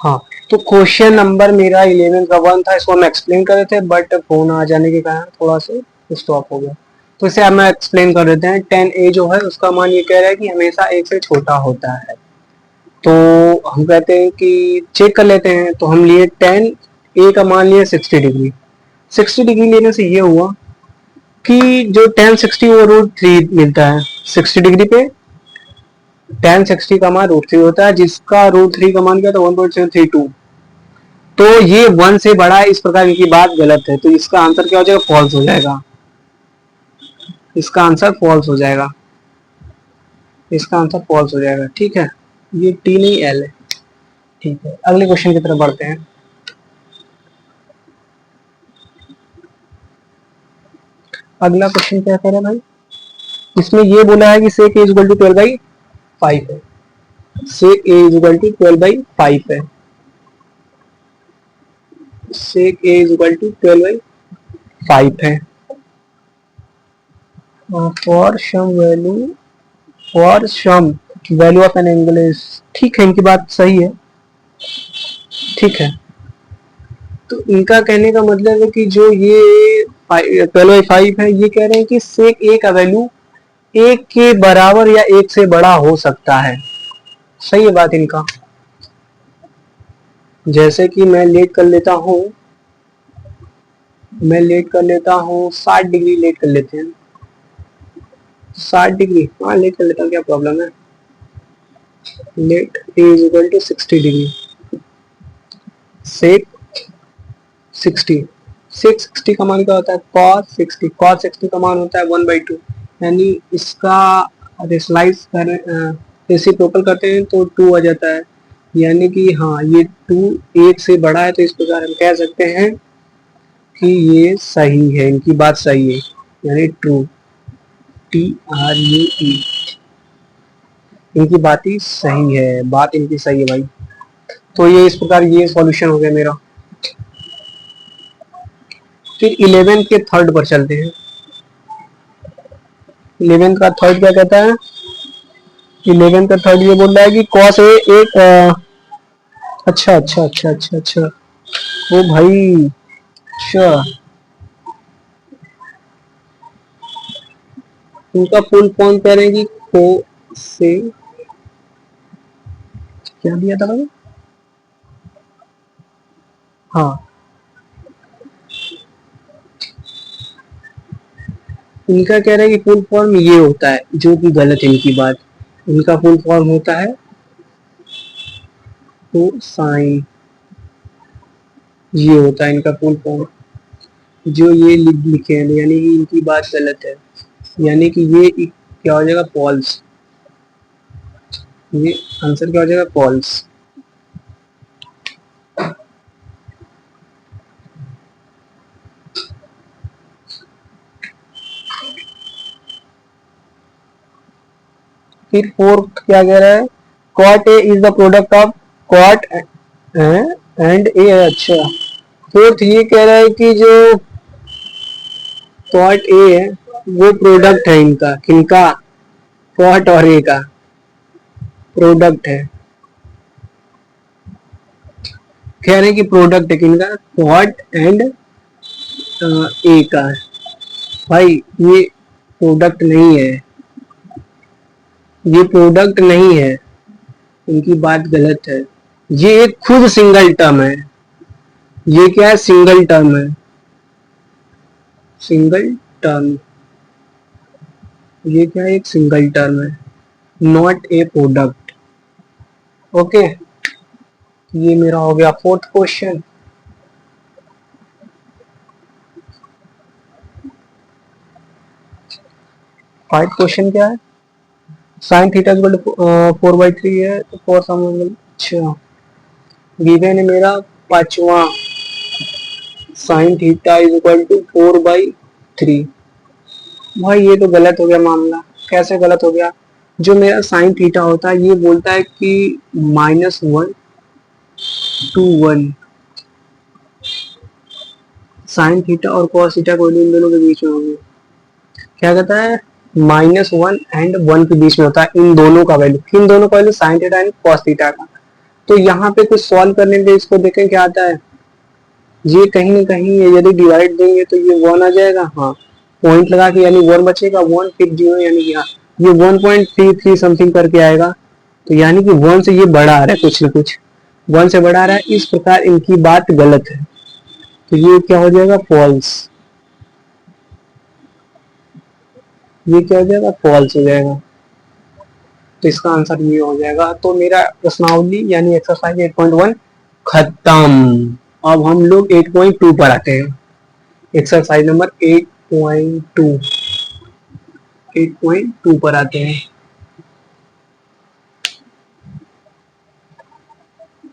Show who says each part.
Speaker 1: हाँ, तो question number मेरा 11 का 1 था, इसको हम एक्सप्लेन कर रहे थे बट फोन आ जाने के कारण थोड़ा सा स्टॉप हो गया। तो इसे अब मैं एक्सप्लेन कर देते हैं। 10a जो है उसका मान ये कह रहा है कि हमेशा 1 से छोटा होता है। तो हम कहते हैं कि चेक कर लेते हैं। तो हम लिए 10a का मान लिए 60 डिग्री। 60 डिग्री लेने से ये हुआ कि जो 1060 वो √3 मिलता है। 60 डिग्री पे 1060 का मान √3 होता है, जिसका √3 का मान क्या था 1.732। तो ये 1 से बड़ा है, इस प्रकार की बात गलत है। तो इसका आंसर क्या हो जाएगा, फॉल्स हो जाएगा। इसका आंसर फॉल्स हो जाएगा। इसका आंसर फॉल्स हो जाएगा। ठीक है, ये टी नहीं एल है। ठीक है, अगले क्वेश्चन की तरफ बढ़ते हैं। अगला क्वेश्चन क्या कह रहा है भाई, इसमें ये बोला है कि सेक ए इक्वल टू 12/5 है। सेक ए इक्वल टू 12/5 है। सेक ए इक्वल टू 12/5 है। For some value, for some value of an angle is, ठीक है, इनकी बात सही है। ठीक है, तो इनका कहने का मतलब है कि जो ये 12/5 है, ये कह रहे हैं कि सेक ए का वैल्यू 1 के बराबर या 1 से बड़ा हो सकता है। सही है बात इनका। जैसे कि मैं लेट कर लेता हूं, मैं लेट कर लेता हूं 60 डिग्री लेट कर लेते हैं। 60 डिग्री, हाँ लेट कर लेता हूँ, क्या प्रॉब्लम है। Let is equal to 60 degree. Sec 60, sec 60 का मान क्या होता है, cos 60। cos 60 का मान होता है 1/2। यानी इसका रेशनलाइज कर रेसिप्रोकल करते हैं तो 2 आ जाता है। यानी कि हाँ, ये 2 1 से बड़ा है, तो इस प्रकार हम कह सकते हैं कि ये सही है, इनकी बात सही है, यानी ट्रू। TRUE, इनकी बात ही सही है, बात इनकी सही है भाई। तो ये इस प्रकार ये सॉल्यूशन हो गया मेरा। फिर 11 के थर्ड पर चलते हैं। 11 का थर्ड क्या कहता है, 11 का थर्ड ये बोल रहा है कि कॉस ए एक अच्छा अच्छा अच्छा अच्छा अच्छा, ओ भाई, अच्छा, उनका फुल फॉर्म कह रहे हैं कि को से, क्या दिया था भाई, हाँ, इनका कह रहा है कि फुल फॉर्म ये होता है, जो कि गलत है इनकी बात। इनका फुल फॉर्म होता है को साइन, ये होता है इनका फुल फॉर्म, जो ये लिखे हैं, यानी कि इनकी बात गलत है। यानी कि ये क्या हो जाएगा, फॉल्स। ये आंसर क्या हो जाएगा, फॉल्स। फिर फोर्थ क्या कह रहा है, cot A is the product of cot and A. अच्छा, फोर्थ ये कह रहा है कि जो कॉट ए है वो प्रोडक्ट है इनका, किनका, कॉट और ए का प्रोडक्ट है। कह रहे हैं कि प्रोडक्ट है किनका, कॉट एंड ए का। भाई ये प्रोडक्ट नहीं है, ये प्रोडक्ट नहीं है, इनकी बात गलत है। ये एक खुद सिंगल टर्म है। ये क्या है, सिंगल टर्म है, सिंगल टर्म। ये क्या है, एक सिंगल टर्म है, नॉट ए प्रोडक्ट। ओके, ये मेरा हो गया फोर्थ क्वेश्चन। फाइव क्वेश्चन क्या है, साइन थीटा इक्वल टू 4/3 है, तो फॉर सम एंगल, अच्छा, गिवन है मेरा पांचवा, sine theta is equal to 4/3। भाई ये तो गलत हो गया मामला। कैसे गलत हो गया, जो मेरा साइन थीटा होता है ये बोलता है कि -1 to 1, साइन थीटा और कॉस थीटा को इन दोनों के बीच में होगी। क्या कहता है, -1 and 1 के बीच में होता है इन दोनों का वैल्यू, किन दोनों का value, sine theta and cos theta का। तो यहाँ पे कुछ सॉल्व करने के इसको देखें क्या आता है, ये कहीं ना कहीं यदि डिवाइड देंगे तो ये 1 आ जाएगा, हाँ पॉइंट लगा के यानी 1 बचेगा, 150 यानी कि हाँ ये 1.33 समथिंग करके आएगा। तो यानी कि 1 से ये बड़ा आ रहा है, कुछ ना कुछ 1 से बड़ा आ रहा है, इस प्रकार इनकी बात गलत है। तो ये क्या हो जाएगा, फॉल्स। ये क्या हो जाएगा, फॉल्स हो जाएगा। तो इसका आंसर ये हो जाएगा। तो मेरा प्रश्नावली यानी एक्सरसाइज 8.1 खत्म। अब हम लोग 8.2 पर आते हैं। एक्सरसाइज नंबर 8.2 पर आते हैं।